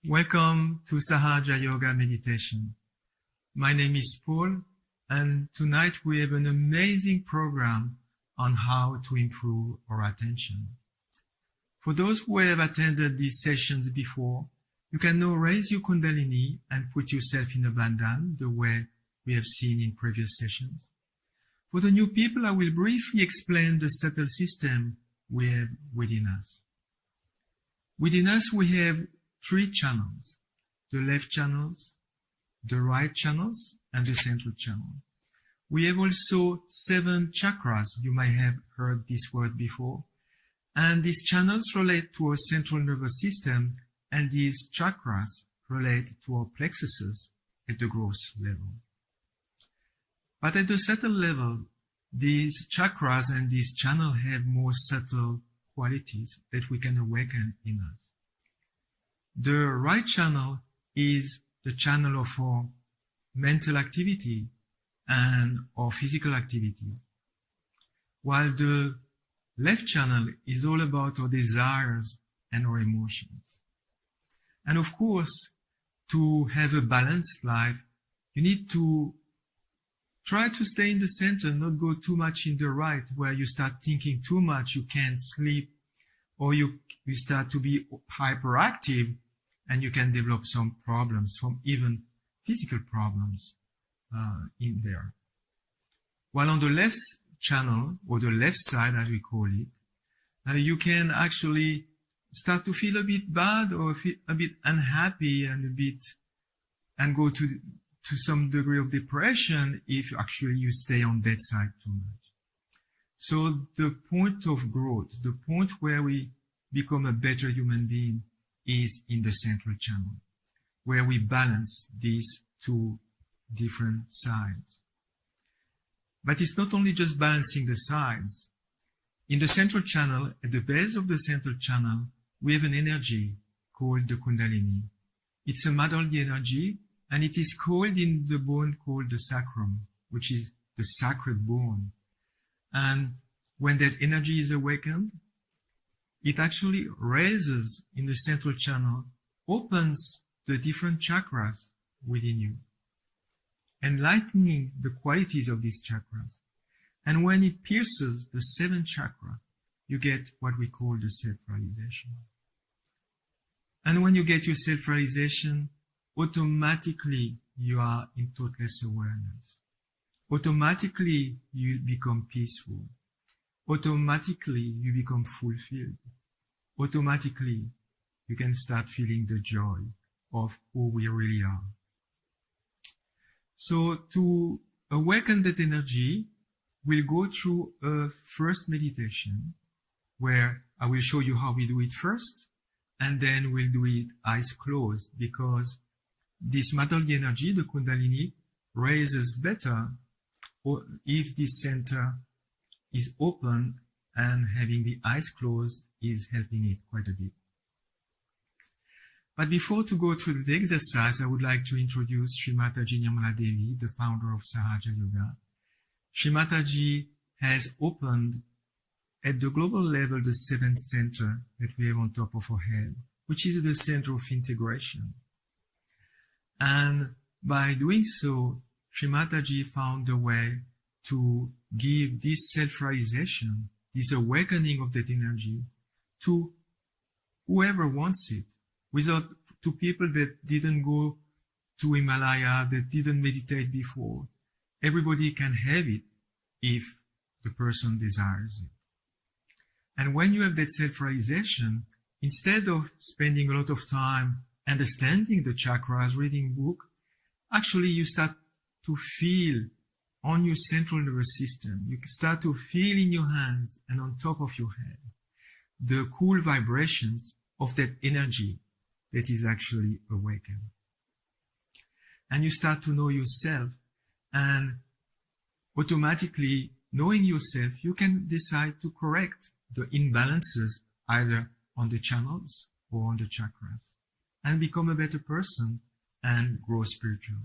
Welcome to Sahaja Yoga Meditation. My name is Paul, and tonight we have an amazing program on how to improve our attention. For those who have attended these sessions before, you can now raise your Kundalini and put yourself in a bandhan, the way we have seen in previous sessions. For the new people, I will briefly explain the subtle system we have within us. Within us, we have 3 channels: the left channels, the right channels, and the central channel. We have also 7 chakras. You might have heard this word before. And these channels relate to our central nervous system, and these chakras relate to our plexuses at the gross level. But at the subtle level, these chakras and these channels have more subtle qualities that we can awaken in us. The right channel is the channel of our mental activity and our physical activity, while the left channel is all about our desires and our emotions. And of course, to have a balanced life, you need to try to stay in the center, not go too much in the right, where you start thinking too much, you can't sleep, or you start to be hyperactive, and you can develop some problems, from even physical problems in there. While on the left channel, or the left side as we call it, you can actually start to feel a bit bad or feel a bit unhappy and go to some degree of depression if actually you stay on that side too much. So the point of growth, the point where we become a better human being, is in the central channel, where we balance these 2 different sides. But it's not only just balancing the sides. In the central channel, at the base of the central channel, we have an energy called the Kundalini. It's a motherly energy, and it is called in the bone called the sacrum, which is the sacred bone. And when that energy is awakened, it actually raises in the central channel, opens the different chakras within you, enlightening the qualities of these chakras. And when it pierces the 7th chakra, you get what we call the self-realization. And when you get your self-realization, automatically you are in thoughtless awareness. Automatically you become peaceful. Automatically you become fulfilled. Automatically you can start feeling the joy of who we really are. So to awaken that energy, we'll go through a first meditation where I will show you how we do it first, and then we'll do it eyes closed, because this motherly energy, the Kundalini, raises better if this center is open, and having the eyes closed is helping it quite a bit. But before to go through the exercise, I would like to introduce Shri Mataji and Her, the founder of Sahaja Yoga. Shri Mataji has opened at the global level the 7th center that we have on top of our head, which is the center of integration. And by doing so, Shri Mataji found a way to give this self-realization, this awakening of that energy, to whoever wants it, without to people that didn't go to Himalaya, that didn't meditate before. Everybody can have it if the person desires it. And when you have that self-realization, instead of spending a lot of time understanding the chakras, reading book, actually you start to feel on your central nervous system. You start to feel in your hands and on top of your head the cool vibrations of that energy that is actually awakened. And you start to know yourself, and automatically knowing yourself, you can decide to correct the imbalances either on the channels or on the chakras, and become a better person and grow spiritually.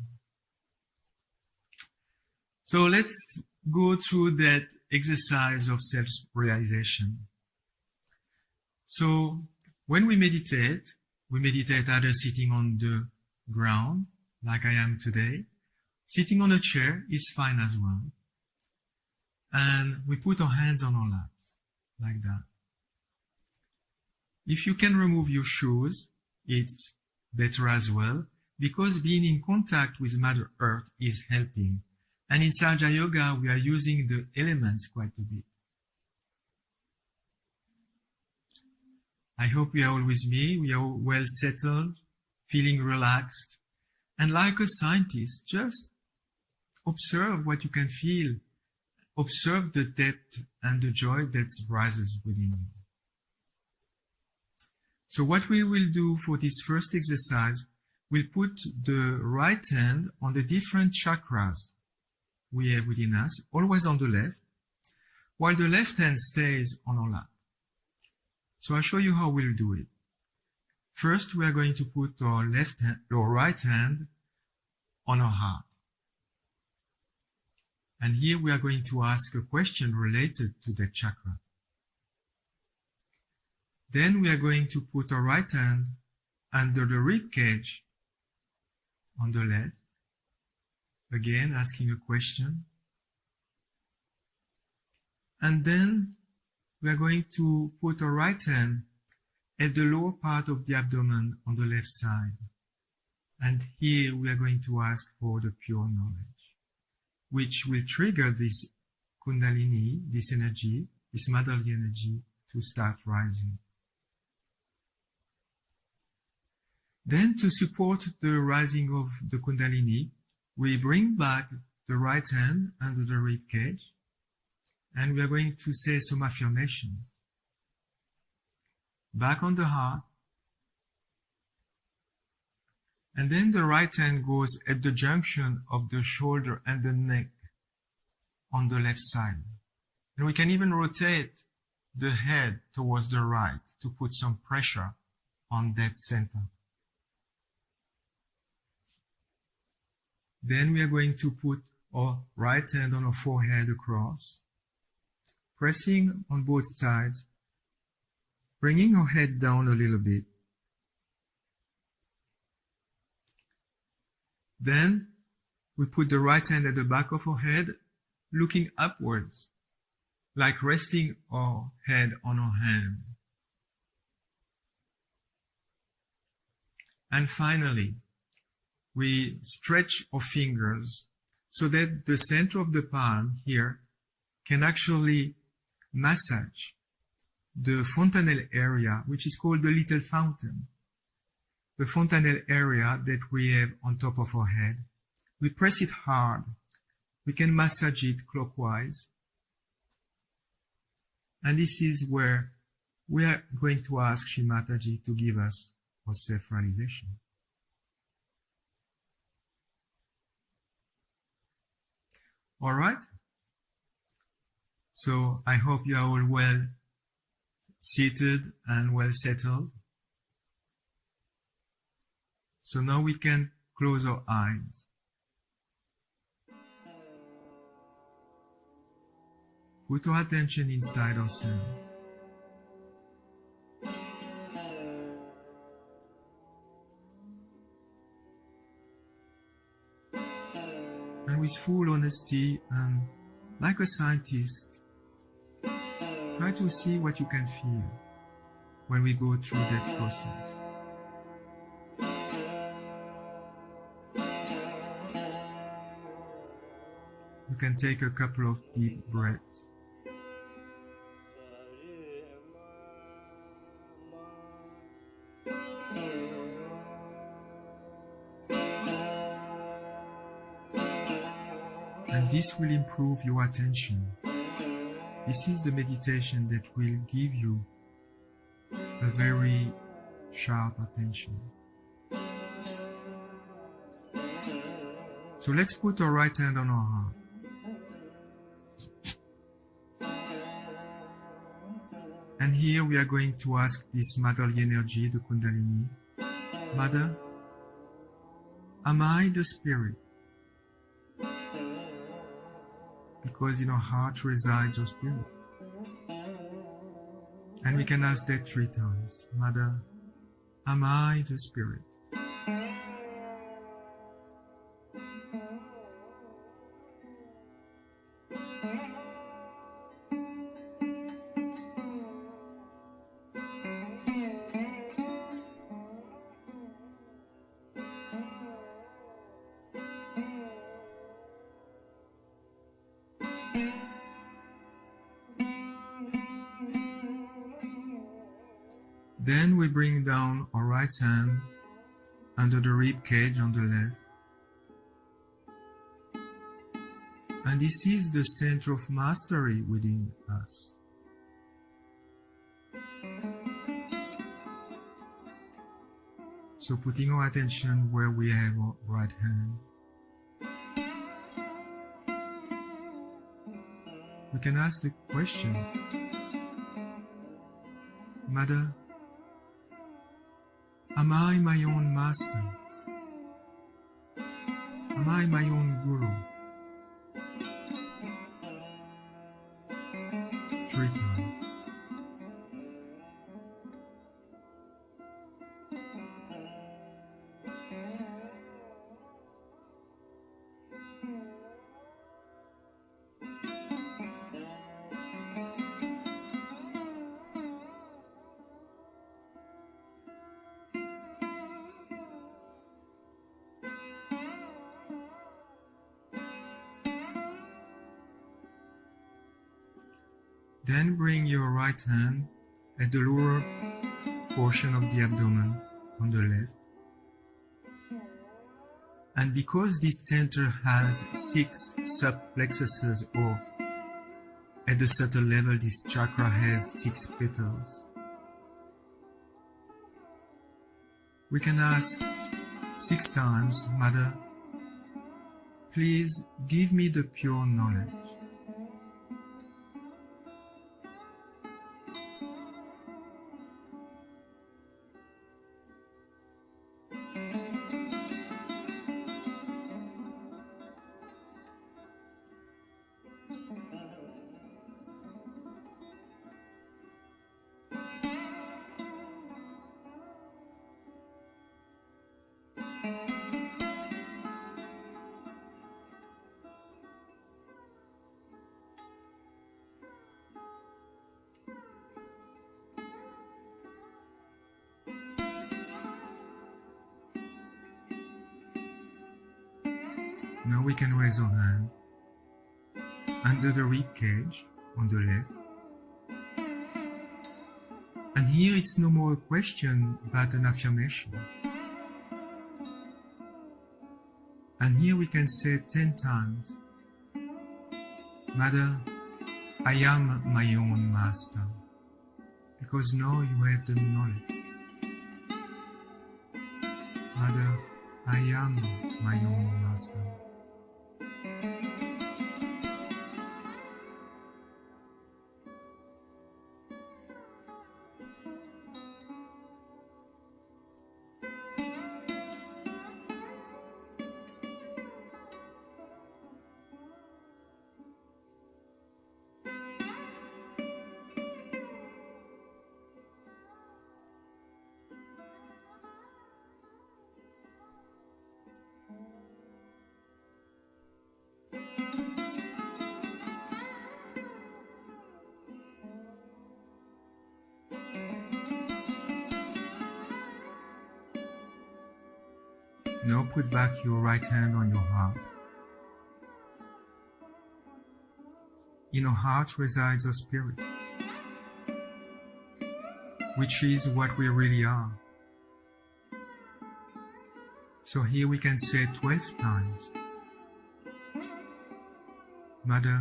So let's go through that exercise of self-realization. So when we meditate, We meditate either sitting on the ground, like I am today. Sitting on a chair is fine as well. And we put our hands on our laps, like that. If you can remove your shoes, it's better as well, because being in contact with Mother Earth is helping. And in Sahaja Yoga, we are using the elements quite a bit. I hope you are all with me. We are all well settled, feeling relaxed. And like a scientist, just observe what you can feel. Observe the depth and the joy that rises within you. So what we will do for this first exercise, we'll put the right hand on the different chakras we have within us, always on the left, while the left hand stays on our lap. So I'll show you how we'll do it. First, we are going to put our right hand on our heart. And here we are going to ask a question related to that chakra. Then we are going to put our right hand under the rib cage on the left. Again, asking a question. And then we are going to put our right hand at the lower part of the abdomen on the left side. And here we are going to ask for the pure knowledge, which will trigger this Kundalini, this energy, this motherly energy to start rising. Then to support the rising of the Kundalini, we bring back the right hand under the rib cage, and we are going to say some affirmations. Back on the heart, and then the right hand goes at the junction of the shoulder and the neck on the left side. And we can even rotate the head towards the right to put some pressure on that center. Then we are going to put our right hand on our forehead across, pressing on both sides, bringing our head down a little bit. Then we put the right hand at the back of our head, looking upwards, like resting our head on our hand. And finally, we stretch our fingers so that the center of the palm here can actually massage the fontanelle area, which is called the little fountain. The fontanelle area that we have on top of our head. We press it hard. We can massage it clockwise. And this is where we are going to ask Shri Mataji to give us our self-realization. All right? So I hope you are all well seated and well settled. So now we can close our eyes. Put our attention inside ourselves. And with full honesty and like a scientist, try to see what you can feel when we go through that process. You can take a couple of deep breaths. And this will improve your attention. This is the meditation that will give you a very sharp attention. So let's put our right hand on our heart. And here we are going to ask this motherly energy, the Kundalini, Mother, am I the spirit? Because in our heart resides our spirit. And we can ask that 3 times. Mother, am I the Spirit? Then we bring down our right hand under the rib cage on the left. And this is the center of mastery within us. So putting our attention where we have our right hand, we can ask the question, Mother, am I my own master? Am I my own guru? 3 times. Then bring your right hand at the lower portion of the abdomen on the left. And because this center has 6 subplexuses, or at the subtle level this chakra has 6 petals, we can ask 6 times, Mother, please give me the pure knowledge. Now we can raise our hand under the rib cage on the left. And here it's no more a question but an affirmation. And here we can say 10 times, Mother, I am my own master, because now you have the knowledge. Mother, I am my own master. Now put back your right hand on your heart. In our heart resides our spirit, which is what we really are. So here we can say 12 times, Mother,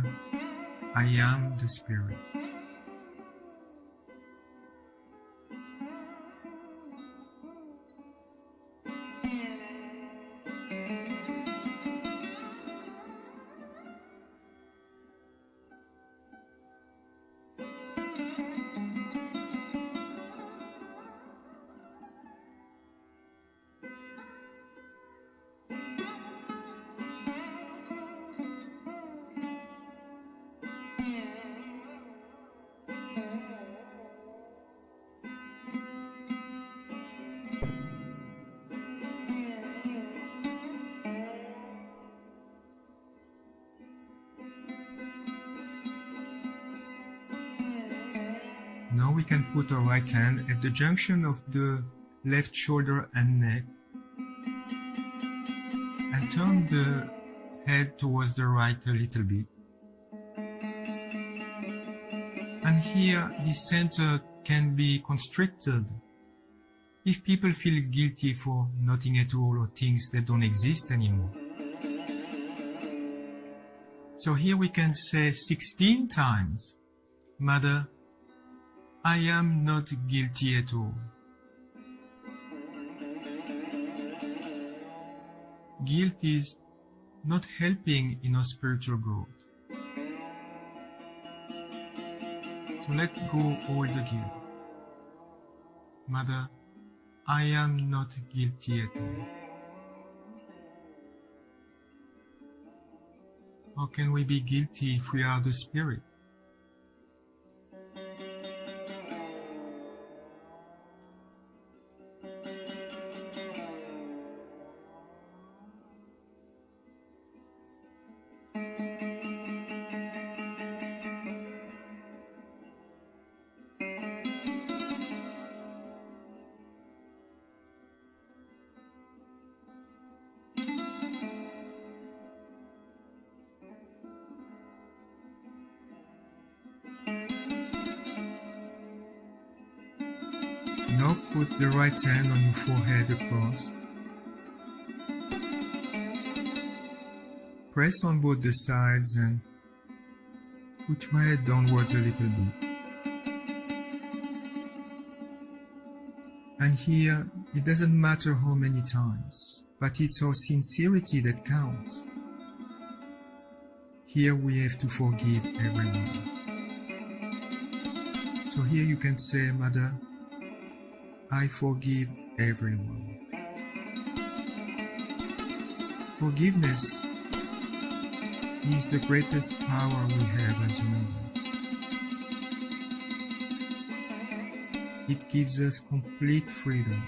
I am the Spirit. we can put our right hand at the junction of the left shoulder and neck and turn the head towards the right a little bit. And here, this center can be constricted if people feel guilty for nothing at all or things that don't exist anymore. So here we can say 16 times, Mother, I am not guilty at all. Guilt is not helping in our spiritual growth. So let go all the guilt. Mother, I am not guilty at all. How can we be guilty if we are the Spirit? Now put the right hand on your forehead across. Press on both the sides and put your head downwards a little bit. And here, it doesn't matter how many times, but it's our sincerity that counts. Here we have to forgive everyone. So here you can say, Mother, I forgive everyone. Forgiveness is the greatest power we have as human beings. It gives us complete freedom.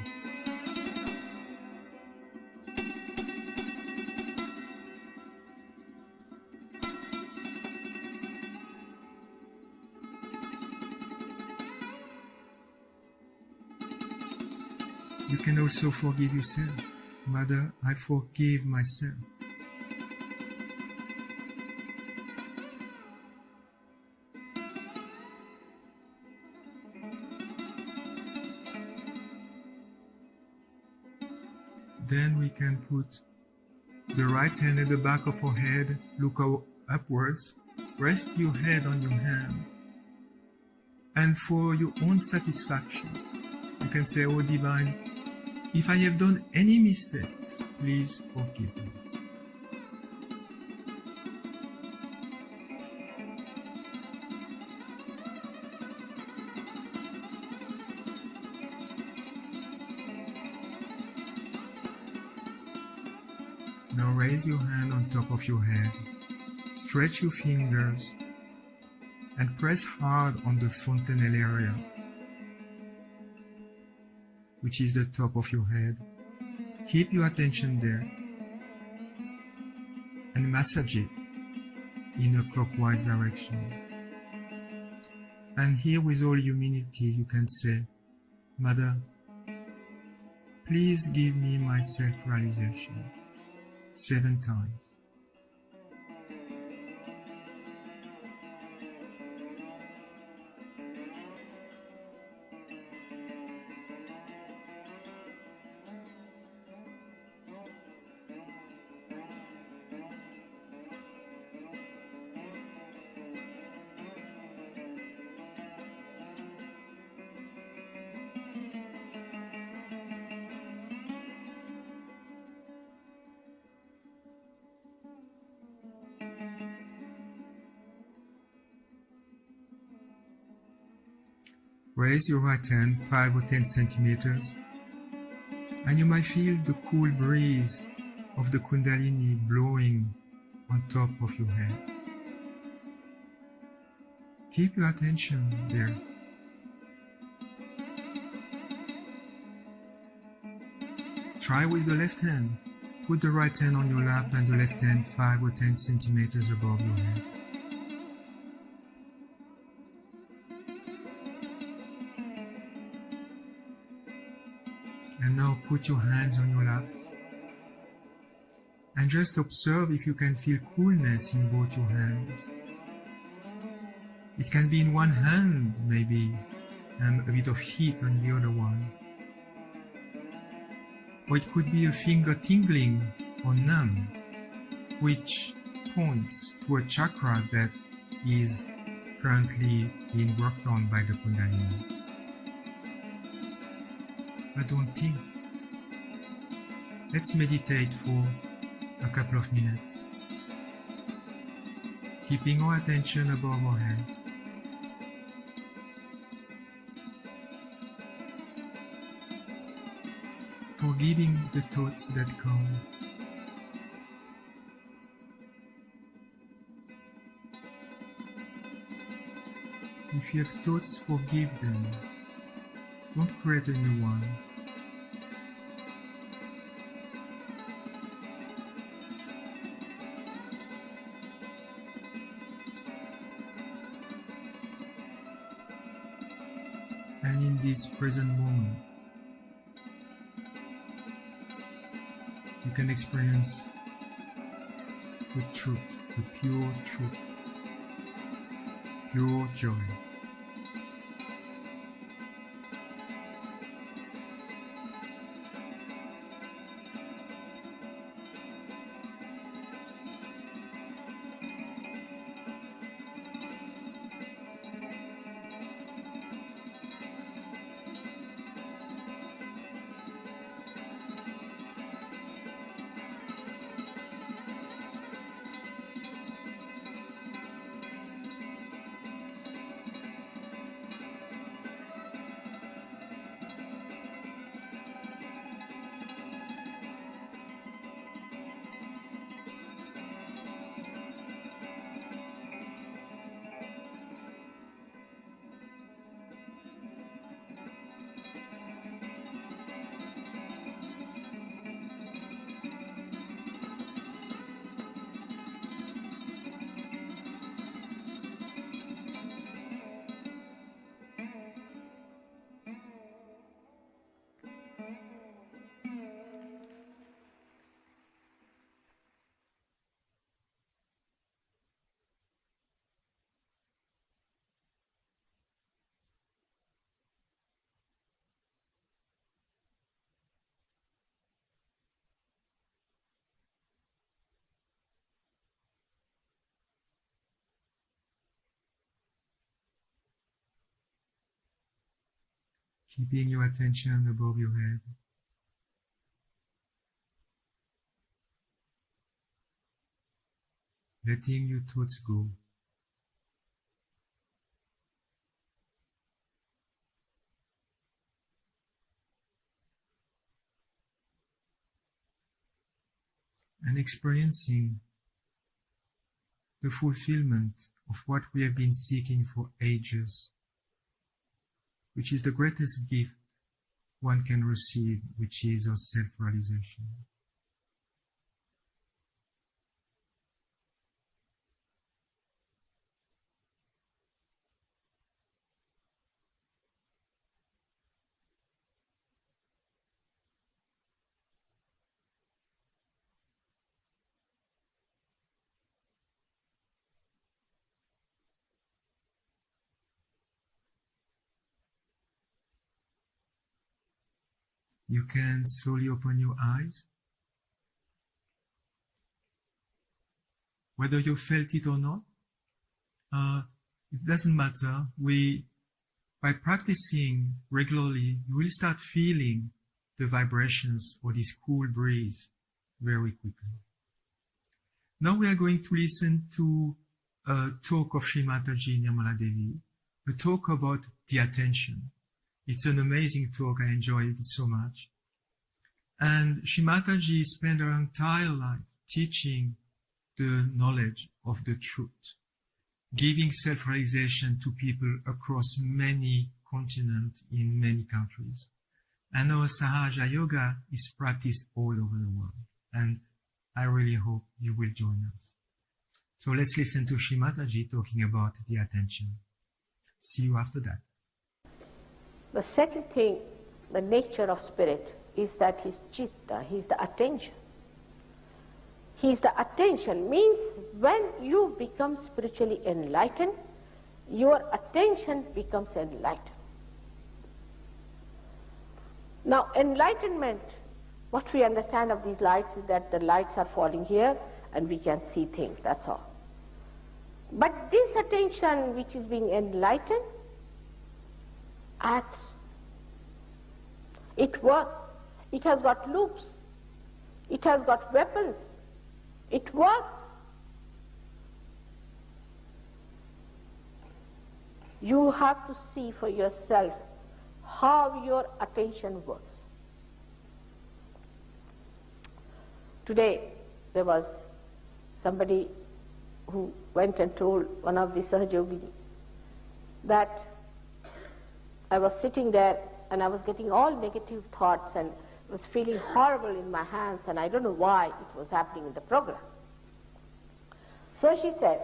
You can also forgive yourself. Mother, I forgive myself. Then we can put the right hand at the back of our head, look upwards, rest your head on your hand, and for your own satisfaction, you can say, Oh Divine, if I have done any mistakes, please forgive me. Now raise your hand on top of your head, stretch your fingers, and press hard on the fontanelle area, which is the top of your head. Keep your attention there and massage it in a clockwise direction. And here with all humility you can say, Mother, please give me my self-realization 7 times. Raise your right hand 5 or 10 centimeters, and you might feel the cool breeze of the Kundalini blowing on top of your head. Keep your attention there. Try with the left hand. Put the right hand on your lap and the left hand 5 or 10 centimeters above your head. put your hands on your laps and just observe if you can feel coolness in both your hands. It can be in one hand maybe, and a bit of heat on the other one. Or it could be a finger tingling or numb, which points to a chakra that is currently being worked on by the Kundalini. But don't think. Let's meditate for a couple of minutes, keeping our attention above our head. Forgiving the thoughts that come. If you have thoughts, forgive them. Don't create a new one. And in this present moment, you can experience the truth, the pure truth, pure joy. Keeping your attention above your head. Letting your thoughts go. And experiencing the fulfillment of what we have been seeking for ages, which is the greatest gift one can receive, which is our self-realization. You can slowly open your eyes. Whether you felt it or not, it doesn't matter. By practicing regularly, you will start feeling the vibrations or this cool breeze very quickly. Now we are going to listen to a talk of Shri Mataji and Her, a talk about the attention. It's an amazing talk. I enjoyed it so much. And Shri Mataji spent her entire life teaching the knowledge of the truth, giving self-realization to people across many continents in many countries. And our Sahaja Yoga is practiced all over the world. And I really hope you will join us. So let's listen to Shri Mataji talking about the attention. See you after that. The second thing, the nature of spirit, is that he's chitta, he's the attention. He's the attention, means when you become spiritually enlightened, your attention becomes enlightened. Now, enlightenment, what we understand of these lights is that the lights are falling here and we can see things, that's all. But this attention which is being enlightened acts. It works. It has got loops. It has got weapons. It works. You have to see for yourself how your attention works. Today there was somebody who went and told one of the Sahaja Yogini that I was sitting there and I was getting all negative thoughts and was feeling horrible in my hands, and I don't know why it was happening in the program. So she said,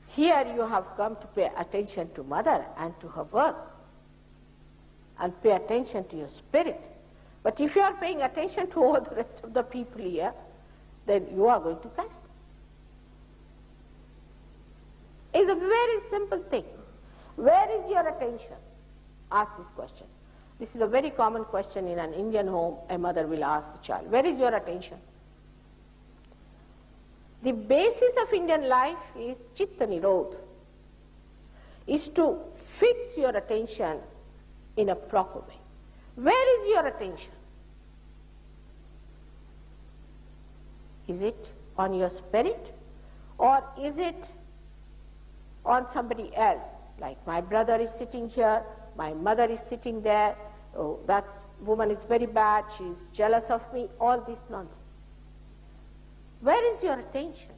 here you have come to pay attention to Mother and to her work and pay attention to your spirit. But if you are paying attention to all the rest of the people here, then you are going to catch them. It's a very simple thing. Where is your attention? Ask this question. This is a very common question in an Indian home. A mother will ask the child, where is your attention? The basis of Indian life is chitta nirodha, is to fix your attention in a proper way. Where is your attention? Is it on your spirit, or is it on somebody else? Like my brother is sitting here, my mother is sitting there, oh, that woman is very bad, she is jealous of me, all this nonsense. Where is your attention?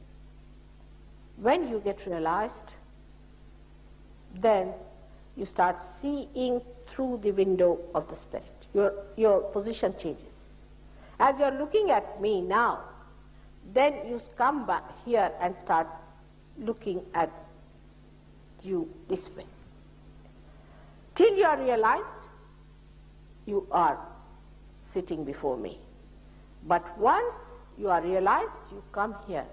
When you get realized, then you start seeing through the window of the spirit. Your position changes. As you are looking at me now, then you come back here and start looking at you this way. Till you are realized, you are sitting before me. But once you are realized, you come here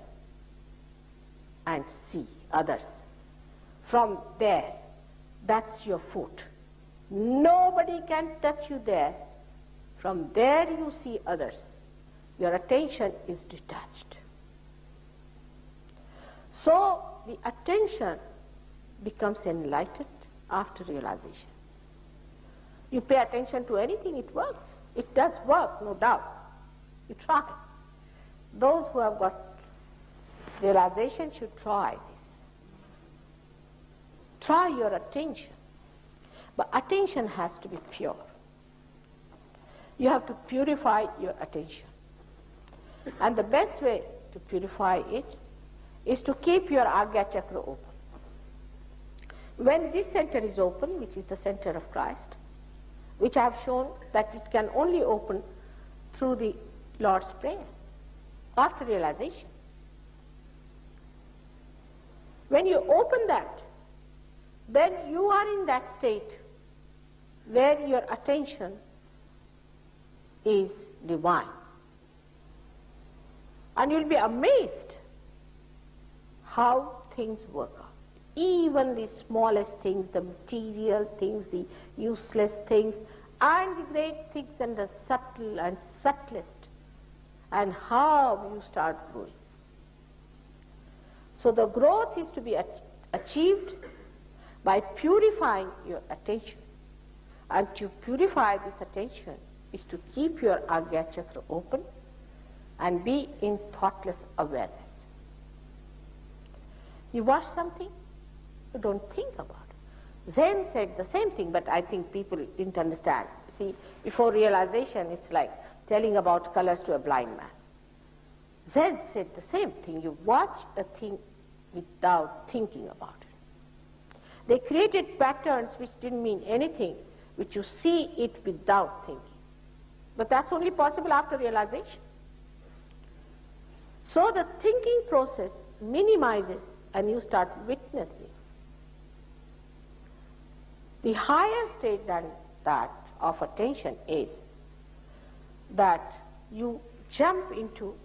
and see others. From there, that's your foot. Nobody can touch you there. From there you see others. Your attention is detached. So the attention becomes enlightened after realization. You pay attention to anything, it works. It does work, no doubt. You try. Those who have got realization should try this. Try your attention. But attention has to be pure. You have to purify your attention. And the best way to purify it is to keep your Agya Chakra open. When this center is open, which is the center of Christ, which I have shown that it can only open through the Lord's Prayer, after realization. When you open that, then you are in that state where your attention is divine. And you'll be amazed how things work out. Even the smallest things, the material things, the useless things, and the great things, and the subtle and subtlest, and how you start growing. So the growth is to be achieved by purifying your attention. And to purify this attention is to keep your Agya Chakra open and be in thoughtless awareness. You watch something, you don't think about it. Zen said the same thing, but I think people didn't understand. See, before realization, it's like telling about colors to a blind man. Zen said the same thing. You watch a thing without thinking about it. They created patterns which didn't mean anything, which you see it without thinking. But that's only possible after realization. So the thinking process minimizes and you start witnessing. The higher state than that of attention is that you jump into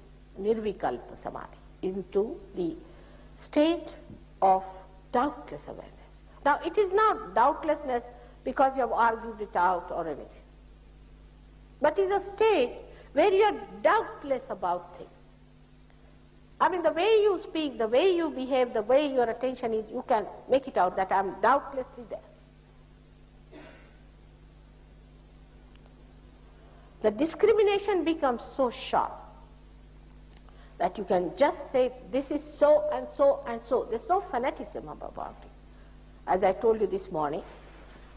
nirvikalpa samadhi, into the state of doubtless awareness. Now, it is not doubtlessness because you have argued it out or anything, but it is a state where you are doubtless about things. I mean, the way you speak, the way you behave, the way your attention is, you can make it out that I am doubtlessly there. The discrimination becomes so sharp that you can just say this is so and so and so. There's no fanaticism about it. As I told you this morning,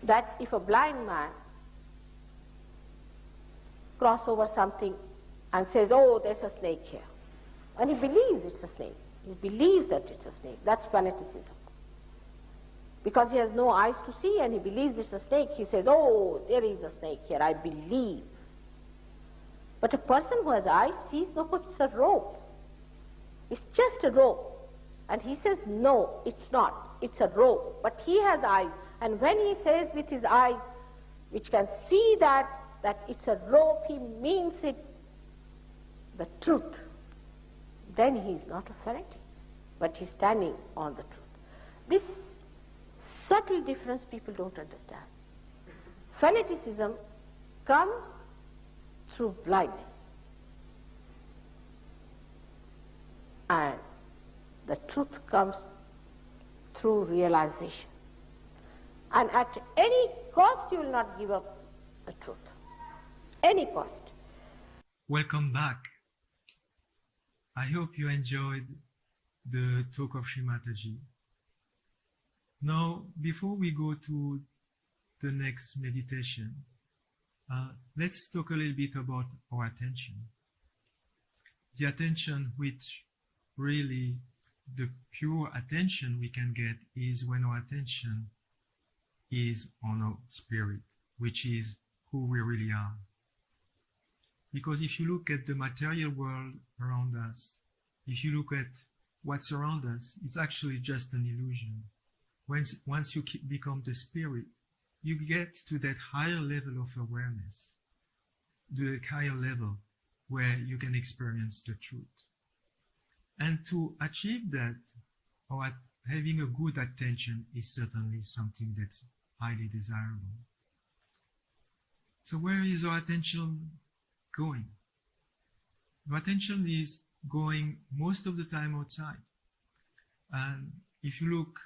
that if a blind man crosses over something and says, oh, there's a snake here, and he believes it's a snake, he believes that it's a snake, that's fanaticism. Because he has no eyes to see and he believes it's a snake, he says, oh, there is a snake here, I believe. But a person who has eyes sees, no, it's a rope. It's just a rope. And he says, no, it's not. It's a rope. But he has eyes. And when he says with his eyes, which can see that it's a rope, he means it, the truth. Then he is not a fanatic, but he's standing on the truth. This subtle difference people don't understand. Fanaticism comes through blindness, and the truth comes through realization. And at any cost you will not give up the truth. Any cost. Welcome back. I hope you enjoyed the talk of Shri Mataji. Now, before we go to the next meditation, let's talk a little bit about our attention. The attention which really, the pure attention we can get is when our attention is on our spirit, which is who we really are. Because if you look at the material world around us, if you look at what's around us, it's actually just an illusion. Once you become the spirit, you get to that higher level of awareness, the higher level where you can experience the truth. And to achieve that, or having a good attention is certainly something that's highly desirable. So where is our attention going? Our attention is going most of the time outside. And if you look,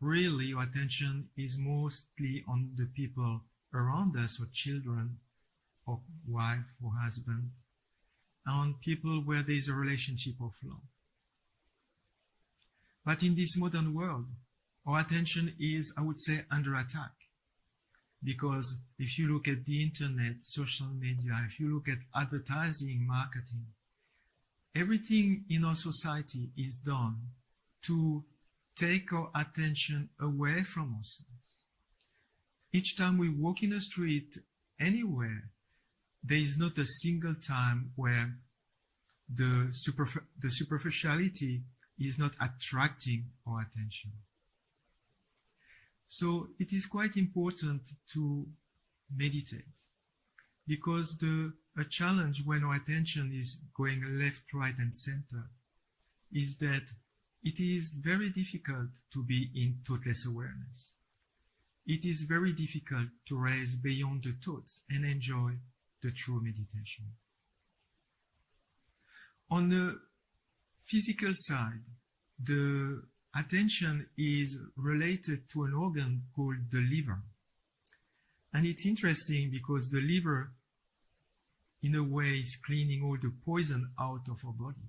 really, your attention is mostly on the people around us, or children, or wife, or husband, on people where there is a relationship of love. But in this modern world, our attention is, I would say, under attack. Because if you look at the internet, social media, if you look at advertising, marketing, everything in our society is done to take our attention away from ourselves. Each time we walk in a street, anywhere, there is not a single time where the superficiality is not attracting our attention. So it is quite important to meditate, because a challenge when our attention is going left, right, and center is that it is very difficult to be in thoughtless awareness. It is very difficult to rise beyond the thoughts and enjoy the true meditation. On the physical side, the attention is related to an organ called the liver. And it's interesting because the liver, in a way, is cleaning all the poison out of our body.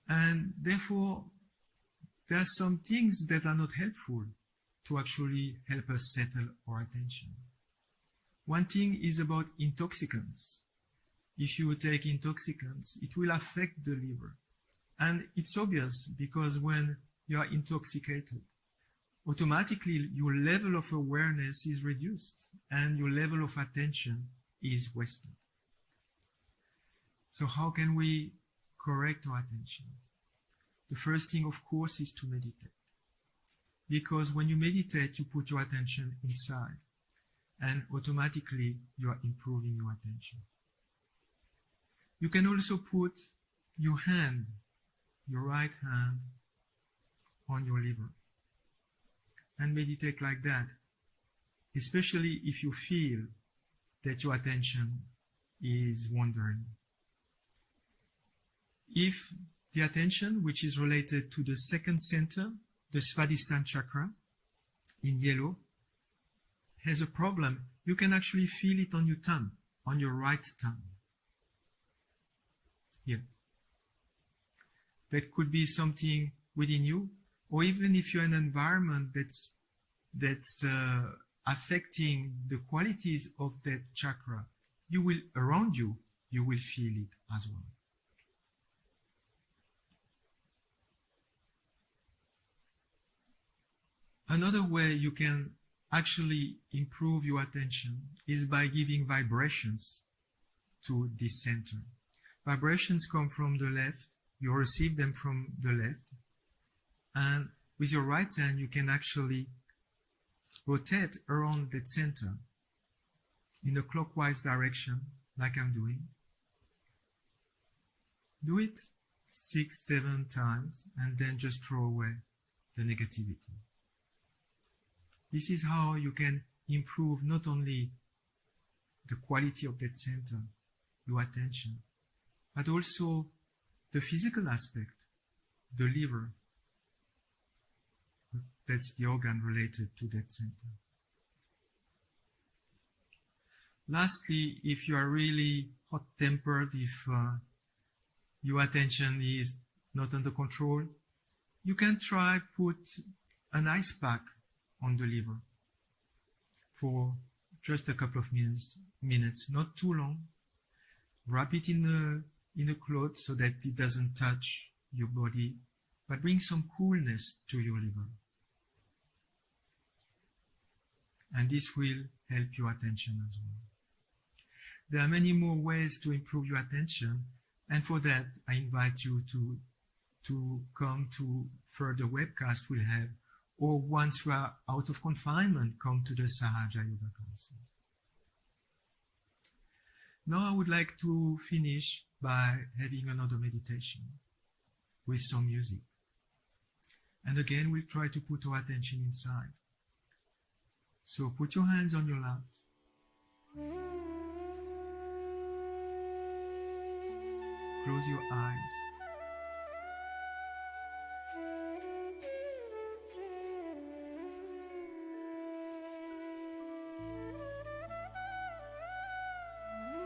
And therefore, there are some things that are not helpful to actually help us settle our attention. One thing is about intoxicants. If you take intoxicants, it will affect the liver. And it's obvious, because when you are intoxicated, automatically your level of awareness is reduced and your level of attention is wasted. So how can we correct our attention? The first thing, of course, is to meditate. Because when you meditate, you put your attention inside, and automatically you are improving your attention. You can also put your hand, your right hand, on your liver and meditate like that, especially if you feel that your attention is wandering. If the attention, which is related to the second center, the Svadhisthana chakra, in yellow, has a problem, you can actually feel it on your tongue, on your right tongue. Here. That could be something within you, or even if you're in an environment that's affecting the qualities of that chakra, you will, around you, you will feel it as well. Another way you can actually improve your attention is by giving vibrations to this center. Vibrations come from the left, you receive them from the left, and with your right hand you can actually rotate around that center in a clockwise direction, like I'm doing. Do it 6-7 times and then just throw away the negativity. This is how you can improve not only the quality of that center, your attention, but also the physical aspect, the liver. That's the organ related to that center. Lastly, if you are really hot-tempered, if your attention is not under control, you can try put an ice pack on the liver for just a couple of minutes, not too long. Wrap it in a cloth so that it doesn't touch your body, but bring some coolness to your liver. And this will help your attention as well. There are many more ways to improve your attention, and for that I invite you to come to further webcasts we'll have, or once we are out of confinement, come to the Sahaja Yoga classes. Now I would like to finish by having another meditation with some music. And again, we'll try to put our attention inside. So put your hands on your laps. Close your eyes.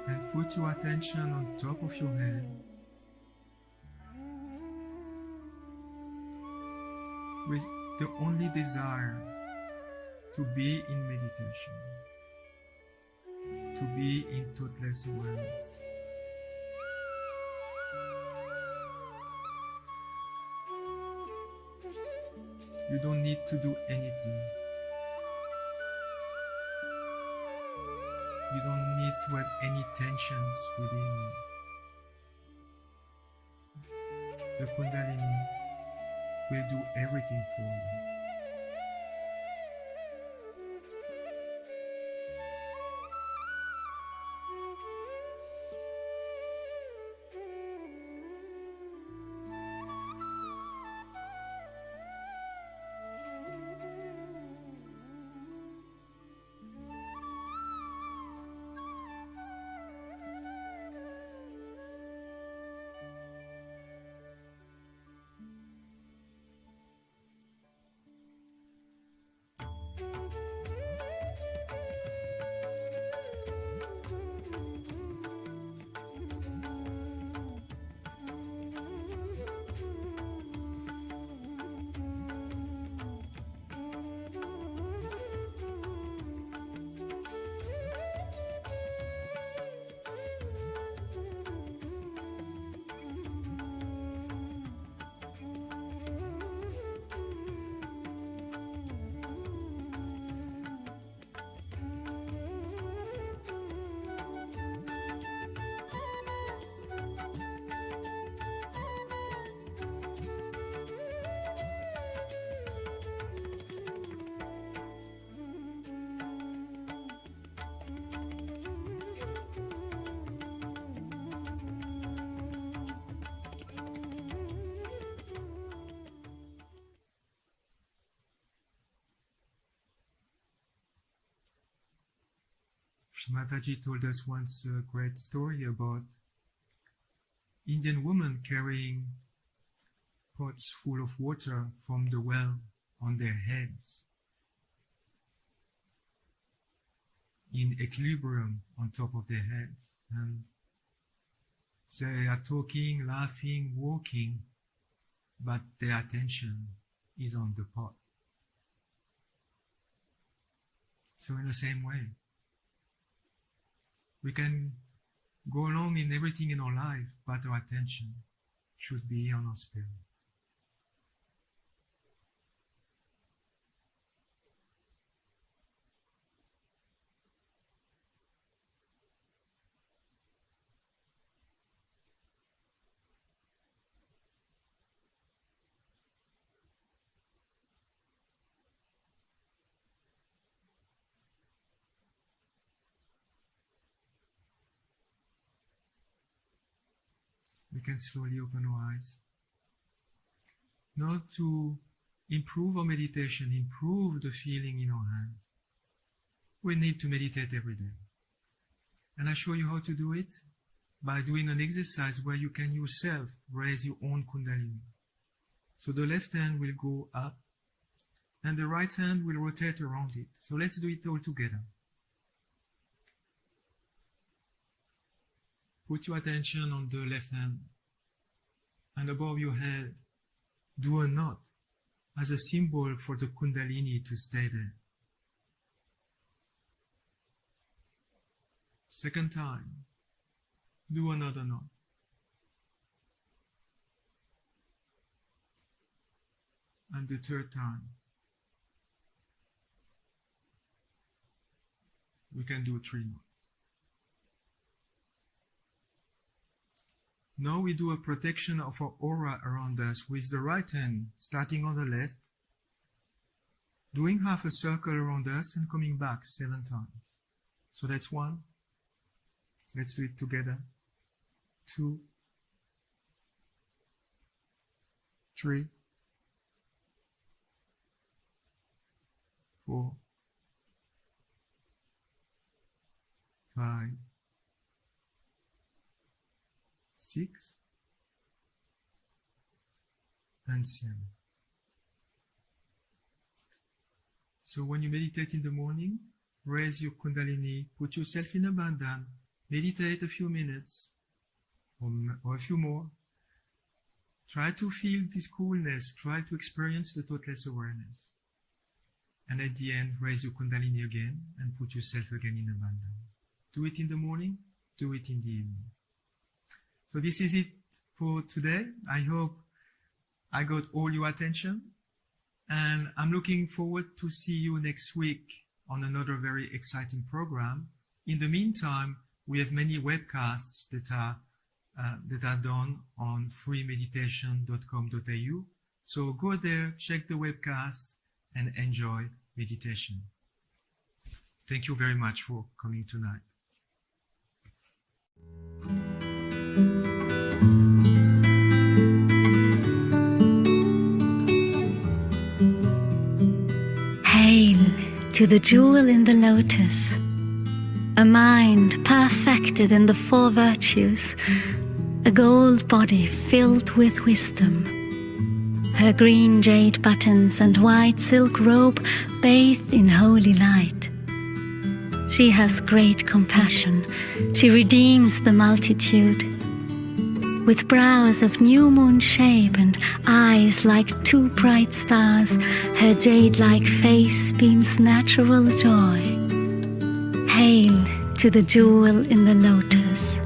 And put your attention on top of your head. With the only desire to be in meditation, to be in thoughtless awareness. You don't need to do anything. You don't need to have any tensions within you. The Kundalini will do everything for you. Shri Mataji told us once a great story about Indian women carrying pots full of water from the well on their heads, in equilibrium on top of their heads. And they are talking, laughing, walking, but their attention is on the pot. So in the same way, we can go along in everything in our life, but our attention should be on our spirit. We can slowly open our eyes. Now to improve our meditation, improve the feeling in our hands, we need to meditate every day. And I show you how to do it by doing an exercise where you can yourself raise your own Kundalini. So the left hand will go up and the right hand will rotate around it. So let's do it all together. Put your attention on the left hand and above your head, do a knot as a symbol for the Kundalini to stay there. Second time, do another knot. And the third time, we can do 3 knots. Now we do a protection of our aura around us with the right hand, starting on the left, doing half a circle around us and coming back 7 times. So that's 1. Let's do it together. 2, 3, 4, 5, 6, and 7. So when you meditate in the morning, raise your Kundalini, put yourself in a bandhan, meditate a few minutes or a few more. Try to feel this coolness, try to experience the thoughtless awareness. And at the end, raise your Kundalini again and put yourself again in a bandhan. Do it in the morning, do it in the evening. So this is it for today. I hope I got all your attention, and I'm looking forward to see you next week on another very exciting program. In the meantime, we have many webcasts that are done on freemeditation.com.au. So go there, check the webcast, and enjoy meditation. Thank you very much for coming tonight. Hail to the jewel in the lotus, a mind perfected in the 4 virtues, a gold body filled with wisdom, her green jade buttons and white silk robe bathed in holy light. She has great compassion, she redeems the multitude. With brows of new moon shape and eyes like 2 bright stars, her jade-like face beams natural joy. Hail to the jewel in the lotus.